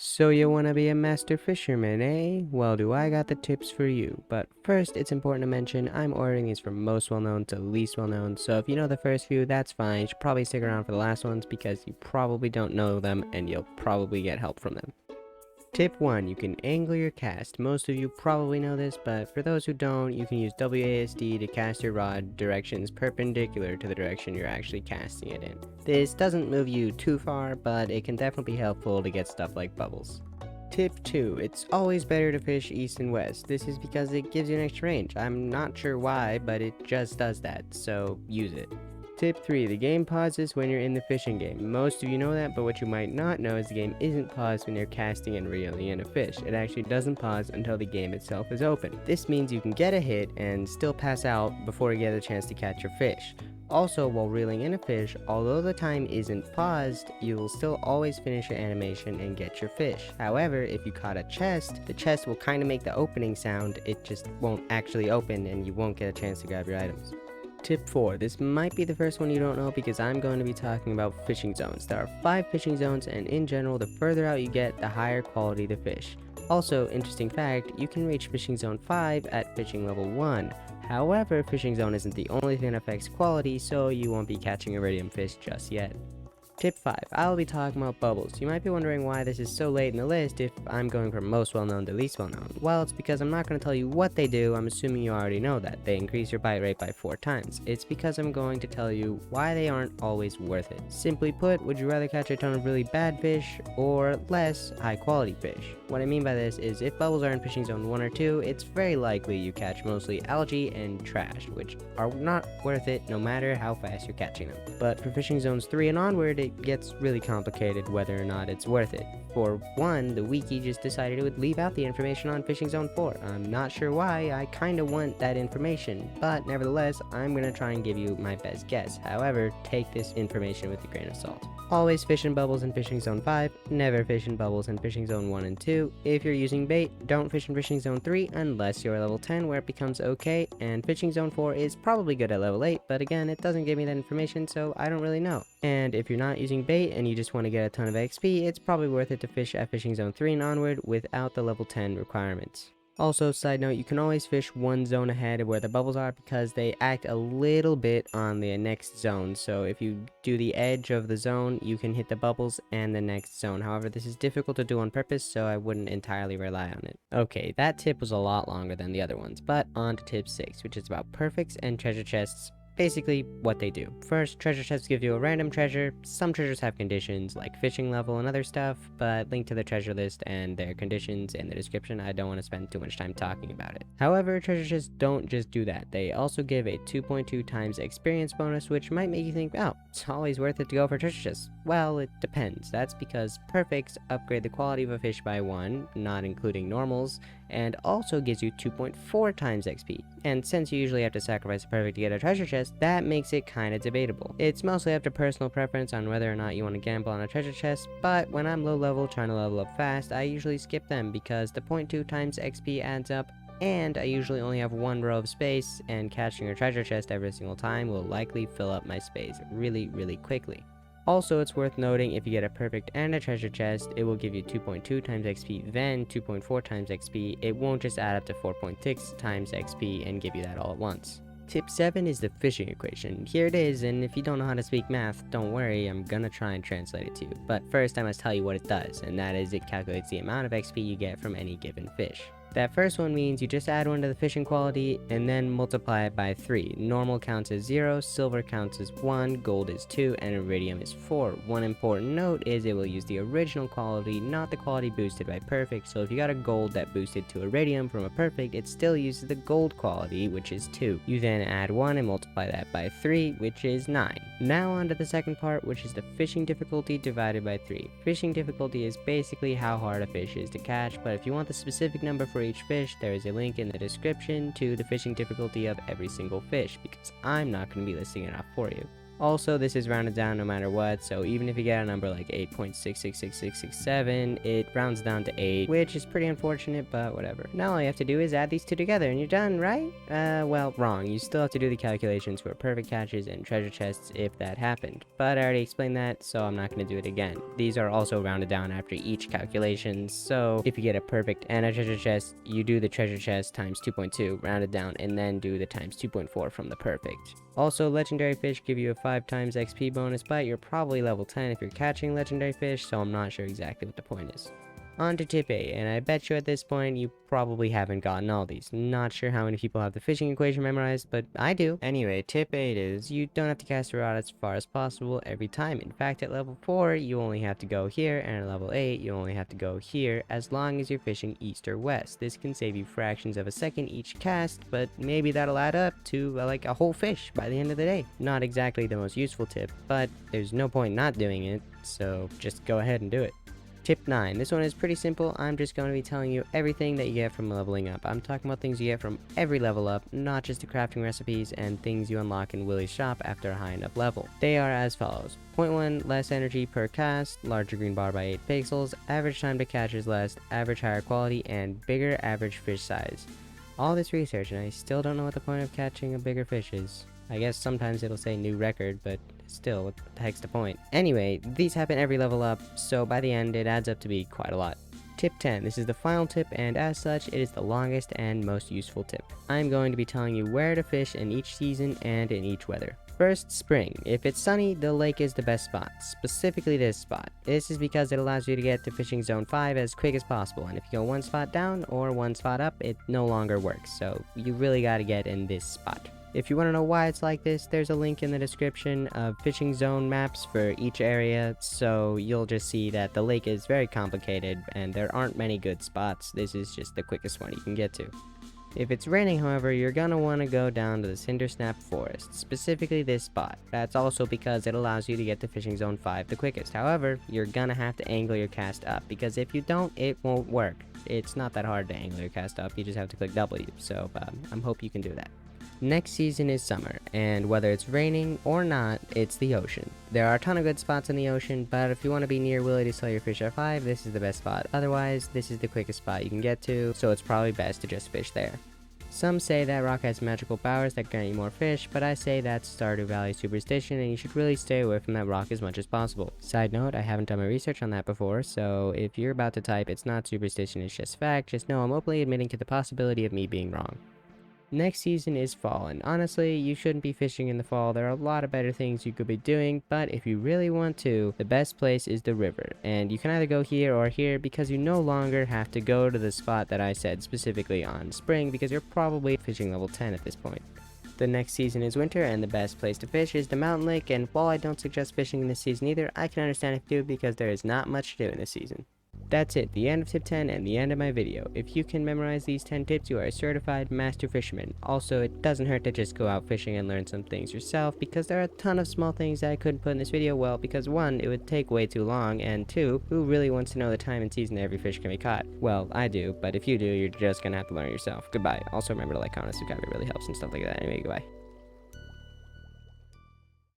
So you wanna be a master fisherman, eh? Well, do I got the tips for you. But first, it's important to mention I'm ordering these from most well-known to least well-known, so if you know the first few, that's fine. You should probably stick around for the last ones because you probably don't know them and you'll probably get help from them. Tip 1. You can angle your cast. Most of you probably know this, but for those who don't, you can use WASD to cast your rod directions perpendicular to the direction you're actually casting it in. This doesn't move you too far, but it can definitely be helpful to get stuff like bubbles. Tip 2. It's always better to fish east and west. This is because it gives you an extra range. I'm not sure why, but it just does that, so use it. Tip 3. The game pauses when you're in the fishing game. Most of you know that, but what you might not know is the game isn't paused when you're casting and reeling in a fish. It actually doesn't pause until the game itself is open. This means you can get a hit and still pass out before you get a chance to catch your fish. Also, while reeling in a fish, although the time isn't paused, you will still always finish your animation and get your fish. However, if you caught a chest, the chest will kind of make the opening sound, it just won't actually open and you won't get a chance to grab your items. Tip 4. This might be the first one you don't know because I'm going to be talking about fishing zones. There are 5 fishing zones, and in general, the further out you get, the higher quality the fish. Also, interesting fact, you can reach fishing zone 5 at fishing level 1. However, fishing zone isn't the only thing that affects quality, so you won't be catching iridium fish just yet. Tip 5. I'll be talking about bubbles. You might be wondering why this is so late in the list if I'm going from most well-known to least well-known. Well, it's because I'm not going to tell you what they do. I'm assuming you already know that. They increase your bite rate by 4 times. It's because I'm going to tell you why they aren't always worth it. Simply put, would you rather catch a ton of really bad fish or less high-quality fish? What I mean by this is if bubbles are in fishing zone 1 or 2, it's very likely you catch mostly algae and trash, which are not worth it no matter how fast you're catching them. But for fishing zones 3 and onward, it gets really complicated whether or not it's worth it. For one, the wiki just decided it would leave out the information on fishing zone 4. I'm not sure why, I kinda want that information, but nevertheless, I'm gonna try and give you my best guess. However, take this information with a grain of salt. Always fish in bubbles in fishing zone 5, never fish in bubbles in fishing zone 1 and 2. If you're using bait, don't fish in fishing zone 3 unless you're level 10 where it becomes okay, and fishing zone 4 is probably good at level 8, but again, it doesn't give me that information, so I don't really know. And if you're not using bait and you just want to get a ton of XP, it's probably worth it to fish at fishing zone 3 and onward without the level 10 requirements. Also, side note, you can always fish one zone ahead of where the bubbles are because they act a little bit on the next zone. So if you do the edge of the zone, you can hit the bubbles and the next zone. However, this is difficult to do on purpose, so I wouldn't entirely rely on it. Okay, that tip was a lot longer than the other ones, but on to tip 6, which is about perfects and treasure chests. Basically, what they do. First, treasure chests give you a random treasure. Some treasures have conditions, like fishing level and other stuff, but link to the treasure list and their conditions in the description. I don't want to spend too much time talking about it. However, treasure chests don't just do that. They also give a 2.2 times experience bonus, which might make you think, oh, it's always worth it to go for treasure chests. Well, it depends. That's because perfects upgrade the quality of a fish by 1, not including normals, and also gives you 2.4 times XP. And since you usually have to sacrifice a perfect to get a treasure chest, that makes it kinda debatable. It's mostly up to personal preference on whether or not you want to gamble on a treasure chest, but when I'm low level trying to level up fast, I usually skip them because the 0.2 times XP adds up, and I usually only have 1 row of space, and catching a treasure chest every single time will likely fill up my space really quickly. Also, it's worth noting if you get a perfect and a treasure chest, it will give you 2.2 times XP, then 2.4 times XP. It won't just add up to 4.6 times XP and give you that all at once. Tip 7 is the fishing equation. Here it is, and if you don't know how to speak math, don't worry, I'm gonna try and translate it to you. But first I must tell you what it does, and that is it calculates the amount of XP you get from any given fish. That first one means you just add 1 to the fishing quality and then multiply it by 3. Normal counts as 0, silver counts as 1, gold is 2, and iridium is 4. One important note is it will use the original quality, not the quality boosted by perfect, so if you got a gold that boosted to iridium from a perfect, it still uses the gold quality, which is 2. You then add 1 and multiply that by 3, which is 9. Now on to the second part, which is the fishing difficulty divided by 3. Fishing difficulty is basically how hard a fish is to catch, but if you want the specific number for each fish, there is a link in the description to the fishing difficulty of every single fish, because I'm not going to be listing it off for you. Also, this is rounded down no matter what, so even if you get a number like 8.666667, it rounds down to 8, which is pretty unfortunate, but whatever. Now all you have to do is add these two together and you're done, right? Well, wrong. You still have to do the calculations for perfect catches and treasure chests if that happened. But I already explained that, so I'm not going to do it again. These are also rounded down after each calculation, so if you get a perfect and a treasure chest, you do the treasure chest times 2.2, rounded down, and then do the times 2.4 from the perfect. Also, legendary fish give you a 5 times XP bonus, but you're probably level 10 if you're catching legendary fish, so I'm not sure exactly what the point is. On to tip 8, and I bet you at this point you probably haven't gotten all these. Not sure how many people have the fishing equation memorized, but I do. Anyway, tip 8 is you don't have to cast your rod as far as possible every time. In fact, at level 4, you only have to go here, and at level 8, you only have to go here, as long as you're fishing east or west. This can save you fractions of a second each cast, but maybe that'll add up to like a whole fish by the end of the day. Not exactly the most useful tip, but there's no point not doing it, so just go ahead and do it. Tip 9. This one is pretty simple. I'm just going to be telling you everything that you get from leveling up. I'm talking about things you get from every level up, not just the crafting recipes and things you unlock in Willie's shop after a high enough level. They are as follows. Point 1, less energy per cast, larger green bar by 8 pixels, average time to catch is less, average higher quality, and bigger average fish size. All this research and I still don't know what the point of catching a bigger fish is. I guess sometimes it'll say new record, but still, what the heck's the point? Anyway, these happen every level up, so by the end it adds up to be quite a lot. Tip 10. This is the final tip, and as such, it is the longest and most useful tip. I'm going to be telling you where to fish in each season and in each weather. First, spring. If it's sunny, the lake is the best spot, specifically this spot. This is because it allows you to get to fishing zone 5 as quick as possible, and if you go one spot down or one spot up, it no longer works, so you really gotta get in this spot. If you want to know why it's like this, there's a link in the description of fishing zone maps for each area, so you'll just see that the lake is very complicated and there aren't many good spots. This is just the quickest one you can get to. If it's raining, however, you're gonna want to go down to the Cindersnap Forest, specifically this spot. That's also because it allows you to get to fishing zone 5 the quickest. However, you're gonna have to angle your cast up, because if you don't, it won't work. It's not that hard to angle your cast up, you just have to click W, so I hope you can do that. Next season is summer, and whether it's raining or not, it's the ocean. There are a ton of good spots in the ocean, but if you want to be near Willie to sell your fish at 5, this is the best spot. Otherwise, this is the quickest spot you can get to, so it's probably best to just fish there. Some say that rock has magical powers that grant you more fish, but I say that's Stardew Valley superstition and you should really stay away from that rock as much as possible. Side note, I haven't done my research on that before, so if you're about to type it's not superstition, it's just fact, just know I'm openly admitting to the possibility of me being wrong. Next season is fall, and honestly, you shouldn't be fishing in the fall. There are a lot of better things you could be doing, but if you really want to, the best place is the river, and you can either go here or here because you no longer have to go to the spot that I said specifically on spring because you're probably fishing level 10 at this point. The next season is winter, and the best place to fish is the mountain lake, and while I don't suggest fishing in this season either, I can understand if you do because there is not much to do in this season. That's it, the end of tip 10 and the end of my video. If you can memorize these 10 tips, you are a certified master fisherman. Also, it doesn't hurt to just go out fishing and learn some things yourself, because there are a ton of small things that I couldn't put in this video, well, because 1, it would take way too long, and 2, who really wants to know the time and season that every fish can be caught? Well, I do, but if you do, you're just gonna have to learn yourself. Goodbye. Also remember to like, comment, subscribe, it really helps and stuff like that. Anyway, goodbye.